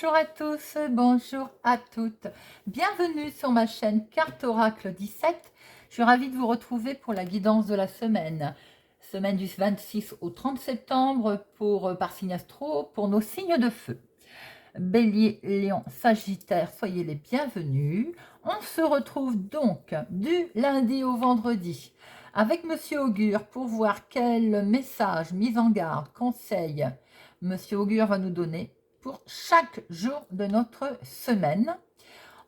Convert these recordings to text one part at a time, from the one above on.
Bonjour à tous, bonjour à toutes. Bienvenue sur ma chaîne Carte Oracle 17. Je suis ravie de vous retrouver pour la guidance de la semaine. Semaine du 26 au 30 septembre par signe astro pour nos signes de feu. Bélier, Lion, Sagittaire, soyez les bienvenus. On se retrouve donc du lundi au vendredi avec Monsieur Augure pour voir quel message, mise en garde, conseil Monsieur Augure va nous donner pour chaque jour de notre semaine.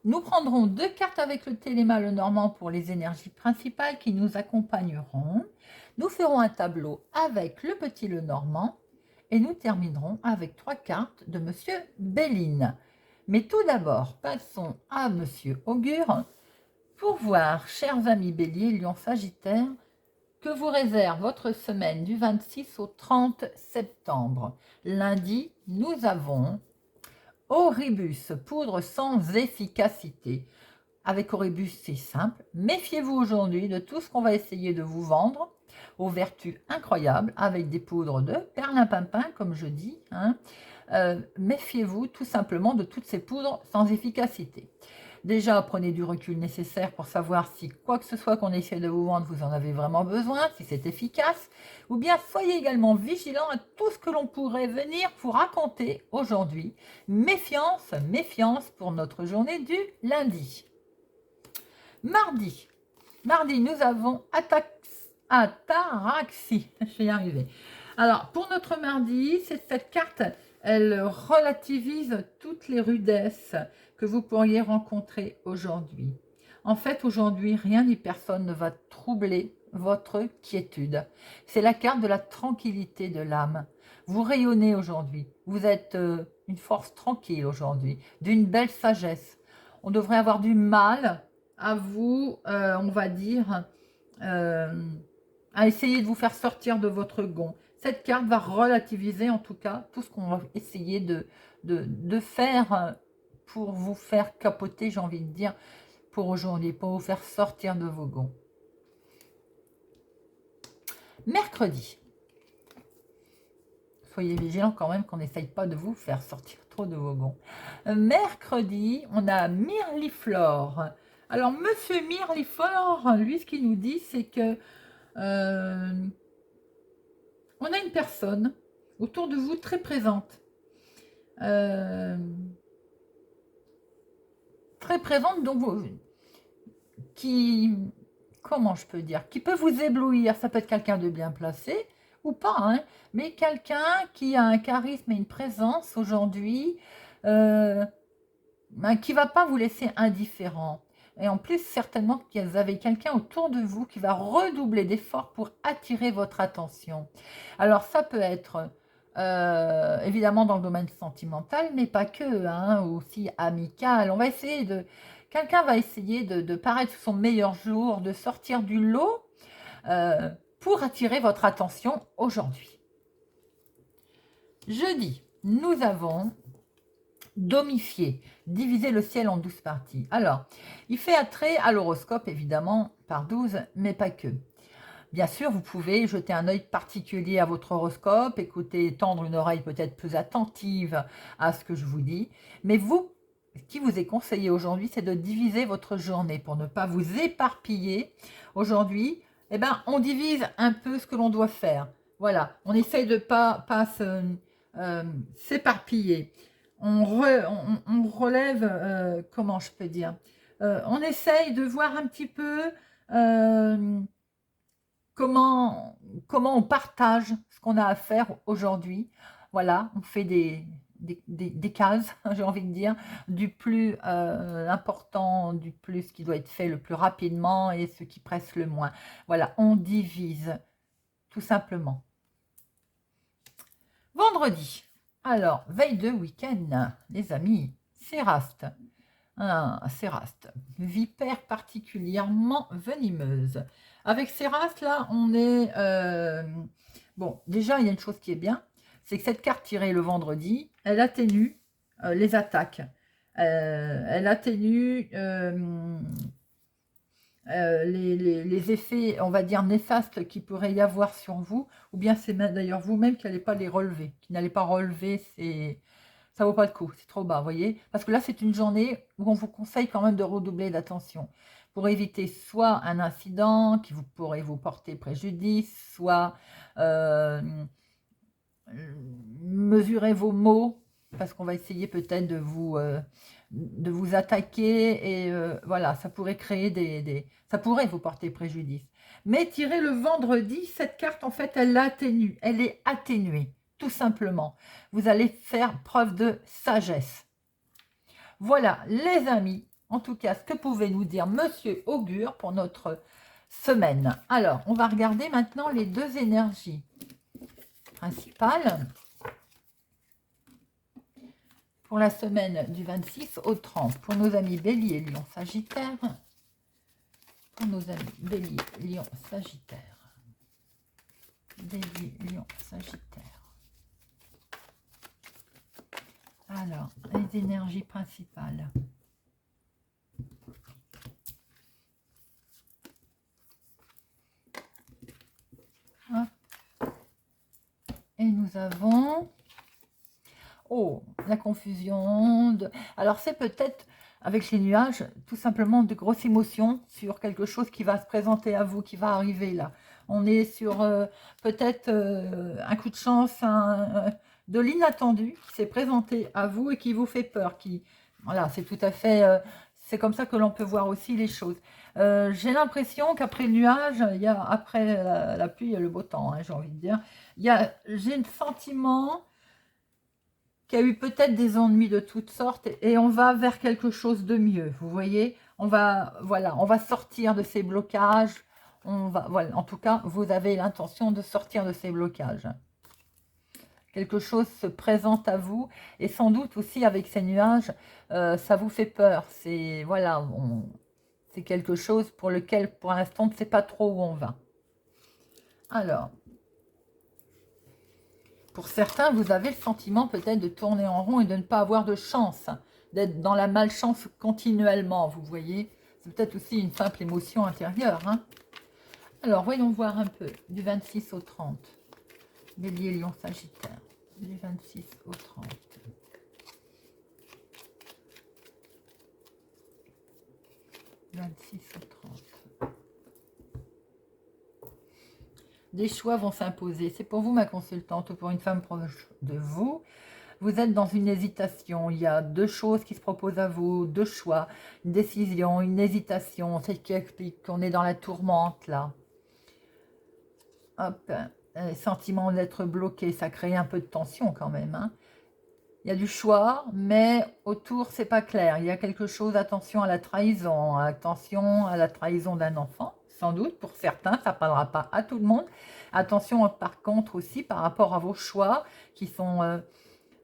Nous prendrons 2 cartes avec le Téléma Lenormand pour les énergies principales qui nous accompagneront. Nous ferons un tableau avec le Petit Lenormand et nous terminerons avec 3 cartes de Monsieur Béline. Mais tout d'abord, passons à Monsieur Augure pour voir, chers amis Bélier, Lion, Sagittaire, que vous réserve votre semaine du 26 au 30 septembre. Lundi, nous avons Oribus, poudre sans efficacité. Avec Oribus, c'est simple. Méfiez-vous aujourd'hui de tout ce qu'on va essayer de vous vendre aux vertus incroyables avec des poudres de perlimpinpin, comme je dis. Méfiez-vous tout simplement de toutes ces poudres sans efficacité. Déjà, prenez du recul nécessaire pour savoir si quoi que ce soit qu'on essaie de vous vendre, vous en avez vraiment besoin, si c'est efficace. Ou bien, soyez également vigilant à tout ce que l'on pourrait venir vous raconter aujourd'hui. Méfiance, méfiance pour notre journée du lundi. Mardi, nous avons Ataraxie. Je vais y arriver. Alors, pour notre mardi, cette carte, elle relativise toutes les rudesses que vous pourriez rencontrer aujourd'hui. En fait, aujourd'hui, rien ni personne ne va troubler votre quiétude. C'est la carte de la tranquillité de l'âme. Vous rayonnez aujourd'hui. Vous êtes une force tranquille aujourd'hui, d'une belle sagesse. On devrait avoir du mal à vous, on va dire, à essayer de vous faire sortir de votre gond. Cette carte va relativiser en tout cas tout ce qu'on va essayer de faire pour vous faire capoter, j'ai envie de dire, pour aujourd'hui, pour vous faire sortir de vos gonds. Mercredi, soyez vigilants quand même qu'on n'essaye pas de vous faire sortir trop de vos gonds. Mercredi, on a Mirliflore. Alors, Monsieur Mirliflore, lui, ce qu'il nous dit, c'est que on a une personne autour de vous très présente. Très présente, donc qui, comment je peux dire, qui peut vous éblouir. Ça peut être quelqu'un de bien placé ou pas, hein, mais quelqu'un qui a un charisme et une présence aujourd'hui qui va pas vous laisser indifférent. Et en plus, certainement que vous avez quelqu'un autour de vous qui va redoubler d'efforts pour attirer votre attention. Alors, ça peut être évidemment dans le domaine sentimental, mais pas que, hein, aussi amical. On va essayer de... Quelqu'un va essayer de paraître sous son meilleur jour, de sortir du lot pour attirer votre attention aujourd'hui. Jeudi, nous avons domifier, diviser le ciel en 12 parties. Alors, il fait attrait à l'horoscope, évidemment, par 12, mais pas que. Bien sûr, vous pouvez jeter un œil particulier à votre horoscope, écouter, tendre une oreille peut-être plus attentive à ce que je vous dis, mais vous, ce qui vous est conseillé aujourd'hui, c'est de diviser votre journée pour ne pas vous éparpiller. Aujourd'hui, eh ben, on divise un peu ce que l'on doit faire. Voilà, on essaye de pas s'éparpiller. On relève, comment je peux dire, on essaye de voir un petit peu comment on partage ce qu'on a à faire aujourd'hui. Voilà, on fait des cases, j'ai envie de dire, du plus important, du plus qui doit être fait le plus rapidement et ce qui presse le moins. Voilà, on divise, tout simplement. Vendredi. Alors, veille de week-end, les amis, Céraste. Céraste, vipère particulièrement venimeuse. Avec Céraste, là, on est... bon, déjà, il y a une chose qui est bien, c'est que cette carte tirée le vendredi, elle atténue les attaques. Elle atténue les effets, on va dire, néfastes qu'il pourrait y avoir sur vous, ou bien c'est d'ailleurs vous-même qui n'allez pas les relever, qui n'allez pas relever ça vaut pas le coup, c'est trop bas, vous voyez? Parce que là, c'est une journée où on vous conseille quand même de redoubler d'attention pour éviter soit un incident qui pourrait vous porter préjudice, soit mesurer vos mots, parce qu'on va essayer peut-être de vous attaquer, et voilà, ça pourrait créer ça pourrait vous porter préjudice. Mais tirer le vendredi, cette carte, en fait, elle l'atténue, elle est atténuée, tout simplement. Vous allez faire preuve de sagesse. Voilà, les amis, en tout cas, ce que pouvait nous dire Monsieur Augure pour notre semaine. Alors, on va regarder maintenant les deux énergies principales pour la semaine du 26 au 30, pour nos amis Bélier, Lion, Sagittaire. Pour nos amis Bélier, Lion, Sagittaire. Bélier, Lion, Sagittaire. Alors, les énergies principales. Hop. Et nous avons... Oh, la confusion. Alors, c'est peut-être, avec les nuages, tout simplement de grosses émotions sur quelque chose qui va se présenter à vous, qui va arriver là. On est sur peut-être un coup de chance, de l'inattendu qui s'est présenté à vous et qui vous fait peur. Voilà, c'est tout à fait... c'est comme ça que l'on peut voir aussi les choses. J'ai l'impression qu'après le nuage, après la pluie, il y a le beau temps, hein, j'ai envie de dire. J'ai le sentiment qu'il y a eu peut-être des ennuis de toutes sortes et on va vers quelque chose de mieux, vous voyez. Voilà, on va sortir de ces blocages. Voilà, en tout cas, vous avez l'intention de sortir de ces blocages. Quelque chose se présente à vous et sans doute aussi avec ces nuages, ça vous fait peur. C'est voilà, c'est quelque chose pour lequel, pour l'instant, on ne sait pas trop où on va. Alors, pour certains, vous avez le sentiment peut-être de tourner en rond et de ne pas avoir de chance, d'être dans la malchance continuellement, vous voyez. C'est peut-être aussi une simple émotion intérieure. Hein. Alors, voyons voir un peu, du 26 au 30. Bélier, Lion, Sagittaire. Du 26 au 30. « 26 au 30. » Des choix vont s'imposer. C'est pour vous, ma consultante, ou pour une femme proche de vous. Vous êtes dans une hésitation. Il y a deux choses qui se proposent à vous, deux choix, une décision, une hésitation. C'est ce qui explique qu'on est dans la tourmente, là. Hop, sentiment d'être bloqué, ça crée un peu de tension quand même. Hein. Il y a du choix, mais autour, c'est pas clair. Il y a quelque chose, attention à la trahison d'un enfant. Sans doute, pour certains, ça ne parlera pas à tout le monde. Attention, par contre, aussi par rapport à vos choix, qui sont,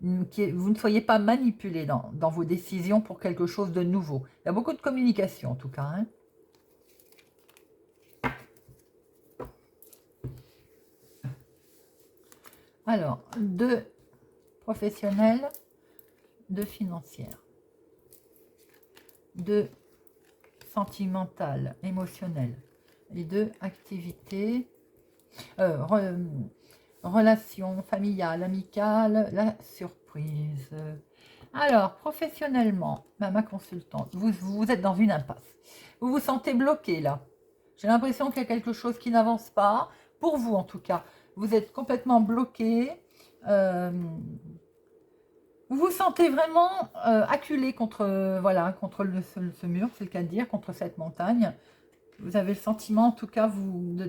vous ne soyez pas manipulé dans vos décisions pour quelque chose de nouveau. Il y a beaucoup de communication, en tout cas. Hein. Alors, deux professionnels, deux financières, deux sentimentales, émotionnelles, les deux activités, relations familiales, amicales, la surprise. Alors, professionnellement, ma consultante, vous êtes dans une impasse. Vous vous sentez bloqué là. J'ai l'impression qu'il y a quelque chose qui n'avance pas. Pour vous, en tout cas. Vous êtes complètement bloqué. Vous vous sentez vraiment acculé contre, voilà, contre ce mur, c'est le cas de dire, contre cette montagne. Vous avez le sentiment, en tout cas, de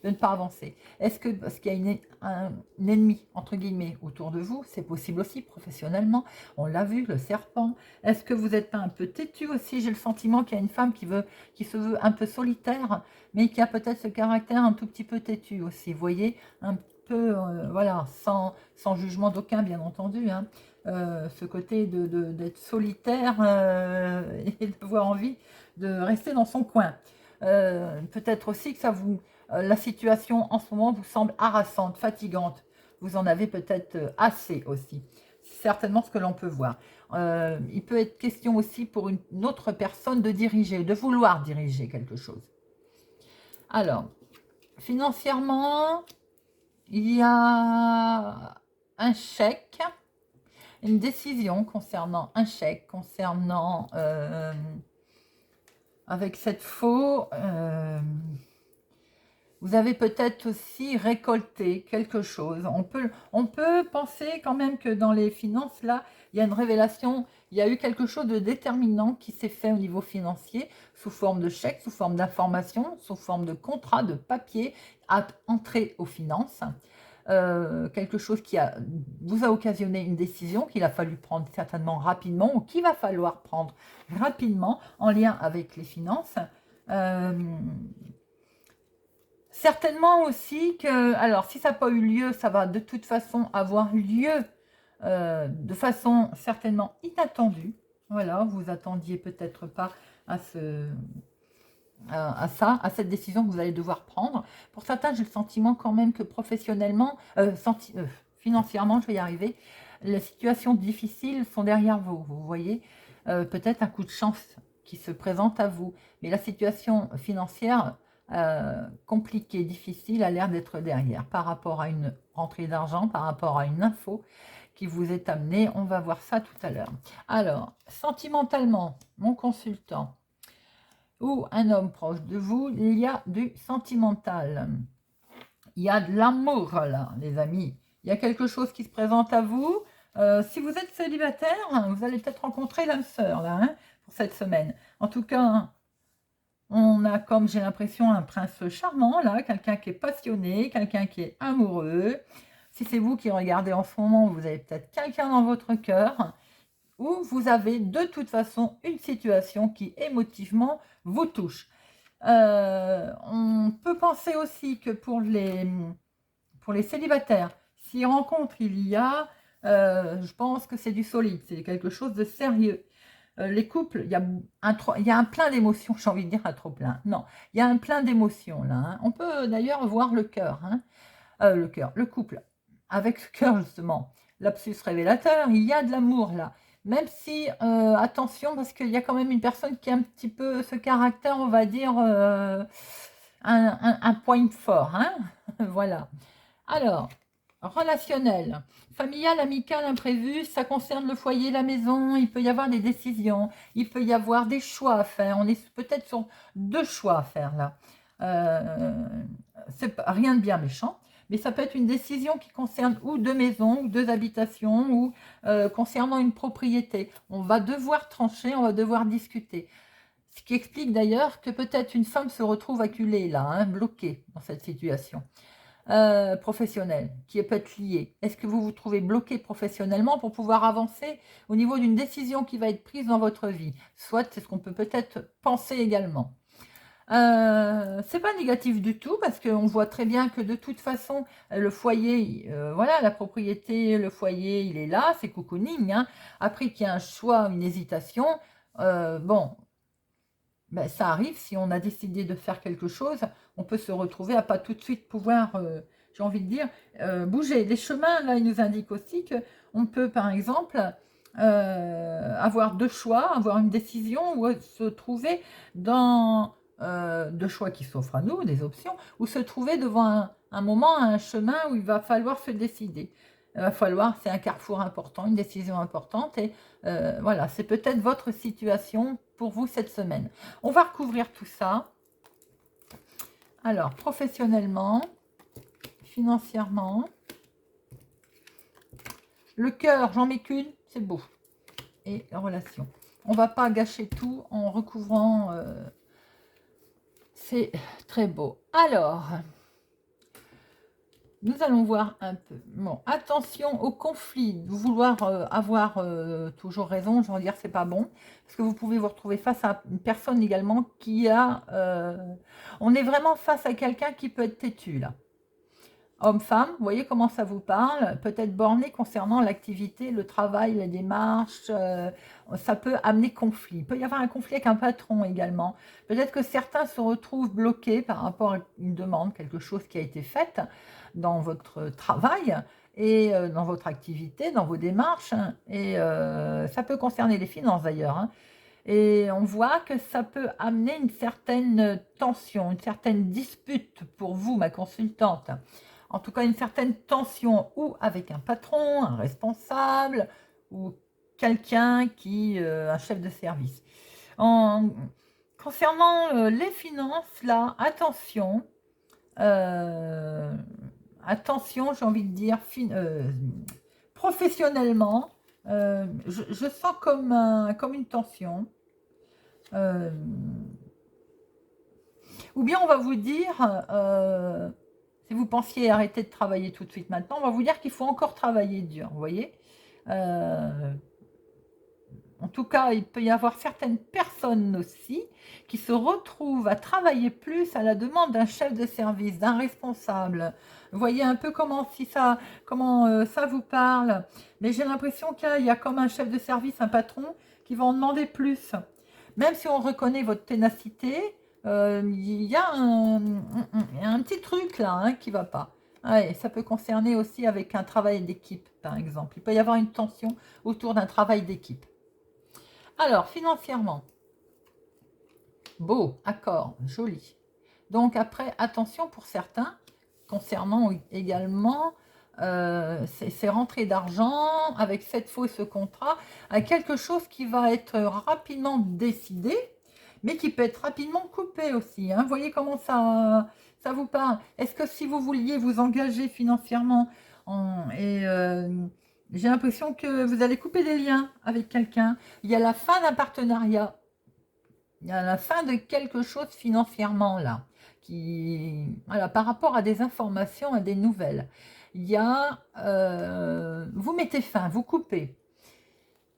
ne pas avancer. Est-ce que parce qu'il y a un ennemi, entre guillemets, autour de vous, c'est possible aussi professionnellement, on l'a vu, le serpent. Est-ce que vous n'êtes pas un peu têtu aussi? J'ai le sentiment qu'il y a une femme qui se veut un peu solitaire, mais qui a peut-être ce caractère un tout petit peu têtu aussi, vous voyez, un peu, voilà, sans jugement d'aucun, bien entendu, hein. Ce côté d'être solitaire et d'avoir envie de rester dans son coin. Peut-être aussi que la situation en ce moment vous semble harassante, fatigante. Vous en avez peut-être assez aussi. C'est certainement ce que l'on peut voir. Il peut être question aussi pour une autre personne de diriger, de vouloir diriger quelque chose. Alors, financièrement, il y a un chèque une décision concernant un chèque, concernant avec cette faux, vous avez peut-être aussi récolté quelque chose. On peut penser quand même que dans les finances, là, il y a une révélation, il y a eu quelque chose de déterminant qui s'est fait au niveau financier, sous forme de chèque, sous forme d'information, sous forme de contrat, de papier, à entrer aux finances. Quelque chose vous a occasionné une décision qu'il a fallu prendre certainement rapidement ou qu'il va falloir prendre rapidement en lien avec les finances. Certainement aussi que, alors si ça n'a pas eu lieu, ça va de toute façon avoir lieu de façon certainement inattendue. Voilà, vous attendiez peut-être pas à à cette décision que vous allez devoir prendre. Pour certains, j'ai le sentiment quand même que professionnellement, financièrement, je vais y arriver, les situations difficiles sont derrière vous. Vous voyez, peut-être un coup de chance qui se présente à vous, mais la situation financière compliquée, difficile, a l'air d'être derrière par rapport à une rentrée d'argent, par rapport à une info qui vous est amenée. On va voir ça tout à l'heure. Alors, sentimentalement, mon consultant, ou un homme proche de vous, il y a du sentimental. Il y a de l'amour là, les amis. Il y a quelque chose qui se présente à vous. Si vous êtes célibataire, vous allez peut-être rencontrer l'âme sœur là, pour cette semaine. En tout cas, on a, comme j'ai l'impression, un prince charmant là, quelqu'un qui est passionné, quelqu'un qui est amoureux. Si c'est vous qui regardez en ce moment, vous avez peut-être quelqu'un dans votre cœur où vous avez de toute façon une situation qui émotivement vous touche. On peut penser aussi que pour les célibataires, si rencontre il y a, je pense que c'est du solide, c'est quelque chose de sérieux. Les couples, il y a un plein d'émotions, j'ai envie de dire un trop plein. Non, il y a un plein d'émotions là. On peut d'ailleurs voir le cœur, le couple, avec ce cœur justement. Lapsus révélateur, il y a de l'amour là. Même si, attention, parce qu'il y a quand même une personne qui a un petit peu ce caractère, on va dire, un point fort. Voilà. Alors, relationnel, familial, amical, imprévu, ça concerne le foyer, la maison, il peut y avoir des décisions, il peut y avoir des choix à faire. On est peut-être sur 2 choix à faire là. C'est rien de bien méchant, mais ça peut être une décision qui concerne ou 2 maisons, ou 2 habitations, ou concernant une propriété. On va devoir trancher, on va devoir discuter. Ce qui explique d'ailleurs que peut-être une femme se retrouve acculée là, bloquée dans cette situation. Professionnelle, qui peut être liée. Est-ce que vous vous trouvez bloqué professionnellement pour pouvoir avancer au niveau d'une décision qui va être prise dans votre vie? Soit c'est ce qu'on peut peut-être penser également. C'est pas négatif du tout parce qu'on voit très bien que de toute façon le foyer, voilà, la propriété, le foyer, il est là, c'est cocooning. Après qu'il y a un choix, une hésitation, bon, ben, ça arrive. Si on a décidé de faire quelque chose, on peut se retrouver à pas tout de suite pouvoir, j'ai envie de dire, bouger. Les chemins là, ils nous indiquent aussi que on peut par exemple avoir 2 choix, avoir une décision ou se trouver dans 2 choix qui s'offrent à nous, des options, ou se trouver devant un moment, un chemin où il va falloir se décider. Il va falloir, c'est un carrefour important, une décision importante, et voilà, c'est peut-être votre situation pour vous cette semaine. On va recouvrir tout ça. Alors, professionnellement, financièrement, le cœur, j'en mets qu'une, c'est beau. Et la relation. On va pas gâcher tout en recouvrant. C'est très beau. Alors, nous allons voir un peu. Bon, attention au conflit. Vouloir avoir toujours raison, je veux dire, c'est pas bon. Parce que vous pouvez vous retrouver face à une personne également qui a... on est vraiment face à quelqu'un qui peut être têtu, là. Homme-femme, vous voyez comment ça vous parle, peut-être borné concernant l'activité, le travail, les démarches, ça peut amener conflit. Il peut y avoir un conflit avec un patron également. Peut-être que certains se retrouvent bloqués par rapport à une demande, quelque chose qui a été fait dans votre travail et dans votre activité, dans vos démarches. Et ça peut concerner les finances d'ailleurs. Et on voit que ça peut amener une certaine tension, une certaine dispute pour vous, ma consultante. En tout cas, une certaine tension ou avec un patron, un responsable, ou quelqu'un qui, un chef de service. Concernant les finances, là, attention, euh, attention, j'ai envie de dire, professionnellement, je sens comme une tension. Euh, ou bien on va vous dire, si vous pensiez arrêter de travailler tout de suite maintenant, on va vous dire qu'il faut encore travailler dur, vous voyez. Euh, En tout cas, il peut y avoir certaines personnes aussi qui se retrouvent à travailler plus à la demande d'un chef de service, d'un responsable. Vous voyez un peu comment ça vous parle. Mais j'ai l'impression qu'il y a comme un chef de service, un patron, qui va en demander plus. Même si on reconnaît votre ténacité, il y a un petit truc là qui ne va pas. Ouais, ça peut concerner aussi avec un travail d'équipe, par exemple. Il peut y avoir une tension autour d'un travail d'équipe. Alors, financièrement, beau, accord, joli. Donc après, attention pour certains, concernant également ces rentrées d'argent, avec cette fois ce contrat, à quelque chose qui va être rapidement décidé, mais qui peut être rapidement coupé aussi. Vous voyez comment ça vous parle? Est-ce que si vous vouliez vous engager financièrement, j'ai l'impression que vous allez couper des liens avec quelqu'un. Il y a la fin d'un partenariat. Il y a la fin de quelque chose financièrement là, voilà, par rapport à des informations, à des nouvelles. Il y a, vous mettez fin, vous coupez.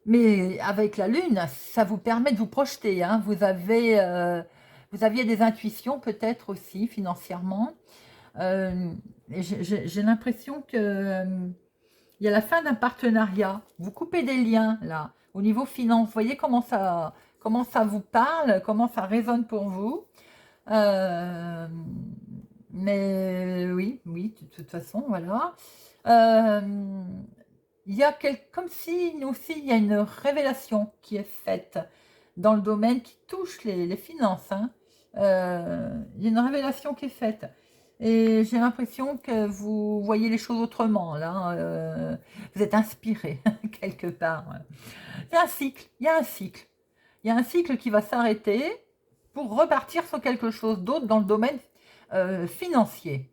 Mais avec la Lune, ça vous permet de vous projeter. Vous aviez des intuitions peut-être aussi financièrement. J'ai l'impression que il y a la fin d'un partenariat. Vous coupez des liens là au niveau finance. Vous voyez comment ça vous parle, comment ça résonne pour vous. Euh, mais oui, oui, de toute façon, voilà. Euh, il y a comme si nous aussi, il y a une révélation qui est faite dans le domaine qui touche les finances. Il y a une révélation qui est faite. Et j'ai l'impression que vous voyez les choses autrement, là. Vous êtes inspiré, quelque part. Il y a un cycle, il y a un cycle. Il y a un cycle qui va s'arrêter pour repartir sur quelque chose d'autre dans le domaine financier.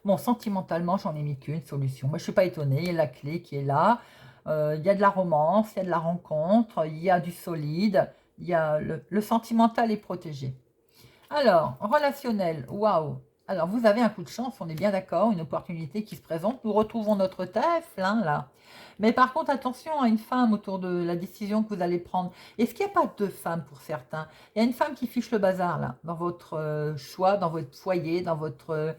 Bon, sentimentalement, j'en ai mis qu'une solution. Moi, je ne suis pas étonnée. Il y a la clé qui est là. Il y a de la romance, il y a de la rencontre, il y a du solide. Il y a le sentimental est protégé. Alors, relationnel, waouh. Alors, vous avez un coup de chance, on est bien d'accord, une opportunité qui se présente. Nous retrouvons notre TF, là. Mais par contre, attention à une femme autour de la décision que vous allez prendre. Est-ce qu'il n'y a pas deux femmes pour certains? Il y a une femme qui fiche le bazar, là, dans votre choix, dans votre foyer, dans votre...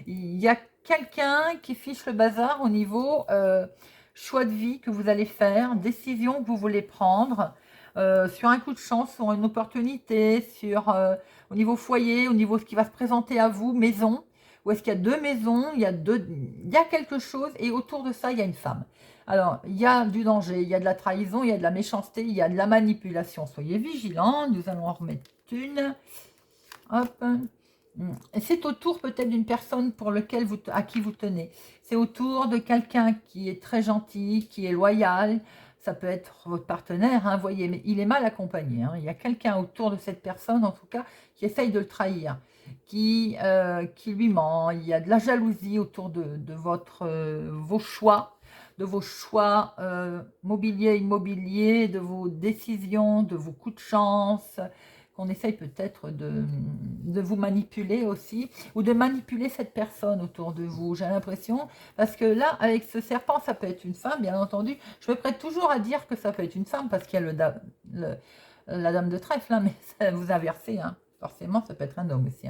il y a quelqu'un qui fiche le bazar au niveau choix de vie que vous allez faire, décision que vous voulez prendre, sur un coup de chance, sur une opportunité, au niveau foyer, au niveau ce qui va se présenter à vous, maison, ou est-ce qu'il y a deux maisons, il y a quelque chose, et autour de ça, il y a une femme. Alors, il y a du danger, il y a de la trahison, il y a de la méchanceté, il y a de la manipulation. Soyez vigilants, nous allons en remettre une. Hop. C'est autour peut-être d'une personne à qui vous tenez. C'est autour de quelqu'un qui est très gentil, qui est loyal. Ça peut être votre partenaire, vous voyez, mais il est mal accompagné. Il y a quelqu'un autour de cette personne, en tout cas, qui essaye de le trahir, qui lui ment. Il y a de la jalousie autour de vos choix, mobilier, immobilier, de vos décisions, de vos coups de chance, qu'on essaye peut-être de vous manipuler aussi, ou de manipuler cette personne autour de vous, j'ai l'impression, parce que là, avec ce serpent, ça peut être une femme, bien entendu, je me prête toujours à dire que ça peut être une femme, parce qu'il y a la dame de trèfle, mais ça vous inversez, forcément, ça peut être un homme aussi.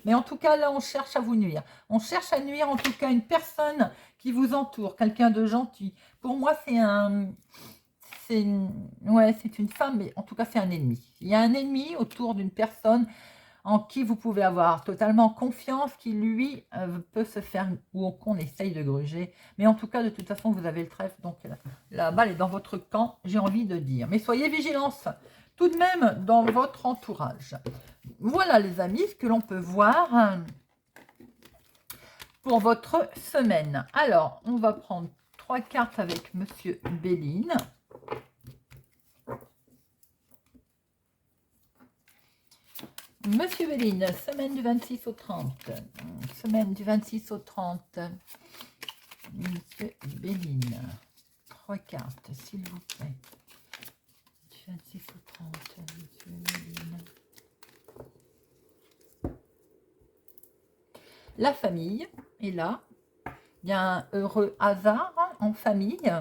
Mais en tout cas, là, on cherche à vous nuire. On cherche à nuire, en tout cas, une personne qui vous entoure, quelqu'un de gentil. Pour moi, c'est une femme, mais en tout cas, c'est un ennemi. Il y a un ennemi autour d'une personne en qui vous pouvez avoir totalement confiance, qui, lui, peut se faire, ou qu'on essaye de gruger. Mais en tout cas, de toute façon, vous avez le trèfle, donc la balle est dans votre camp, j'ai envie de dire. Mais soyez vigilants, tout de même, dans votre entourage. Voilà, les amis, ce que l'on peut voir pour votre semaine. Alors, on va prendre 3 cartes avec Monsieur Béline. Monsieur Béline, semaine du 26 au 30. Semaine du 26 au 30. Monsieur Béline. 3 cartes, s'il vous plaît. Du 26 au 30. Monsieur Béline. La famille est là. Il y a un heureux hasard en famille.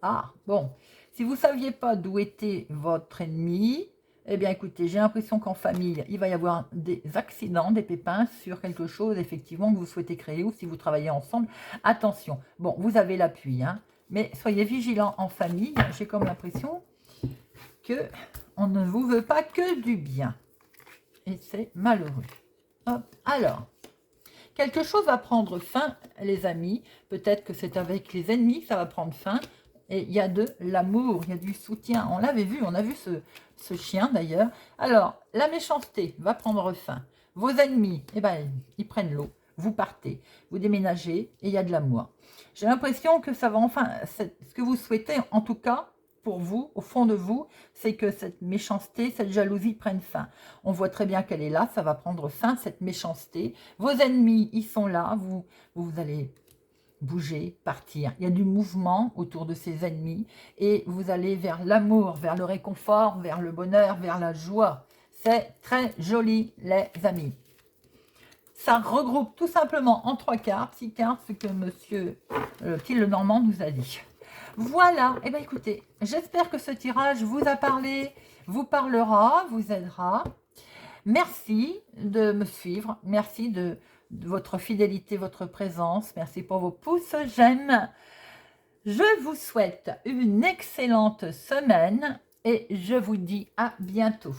Ah, bon. Si vous ne saviez pas d'où était votre ennemi, eh bien, écoutez, j'ai l'impression qu'en famille, il va y avoir des accidents, des pépins sur quelque chose, effectivement, que vous souhaitez créer ou si vous travaillez ensemble. Attention. Bon, vous avez l'appui, hein, mais soyez vigilants en famille. J'ai comme l'impression que on ne vous veut pas que du bien. Et c'est malheureux. Hop, alors... Quelque chose va prendre fin, les amis. Peut-être que c'est avec les ennemis que ça va prendre fin. Et il y a de l'amour, il y a du soutien. On l'avait vu, on a vu ce chien d'ailleurs. Alors, la méchanceté va prendre fin. Vos ennemis, eh ben, ils prennent l'eau. Vous partez, vous déménagez et il y a de l'amour. J'ai l'impression que ça va enfin... Ce que vous souhaitez, en tout cas, pour vous, au fond de vous, c'est que cette méchanceté, cette jalousie prenne fin. On voit très bien qu'elle est là, ça va prendre fin, cette méchanceté. Vos ennemis, ils sont là, vous allez bouger, partir. Il y a du mouvement autour de ces ennemis et vous allez vers l'amour, vers le réconfort, vers le bonheur, vers la joie. C'est très joli, les amis. Ça regroupe tout simplement en 3 cartes, 6 cartes, ce que monsieur Till Normand nous a dit. Voilà, et bien écoutez, j'espère que ce tirage vous a parlé, vous parlera, vous aidera. Merci de me suivre, merci de votre fidélité, votre présence, merci pour vos pouces j'aime. Je vous souhaite une excellente semaine et je vous dis à bientôt.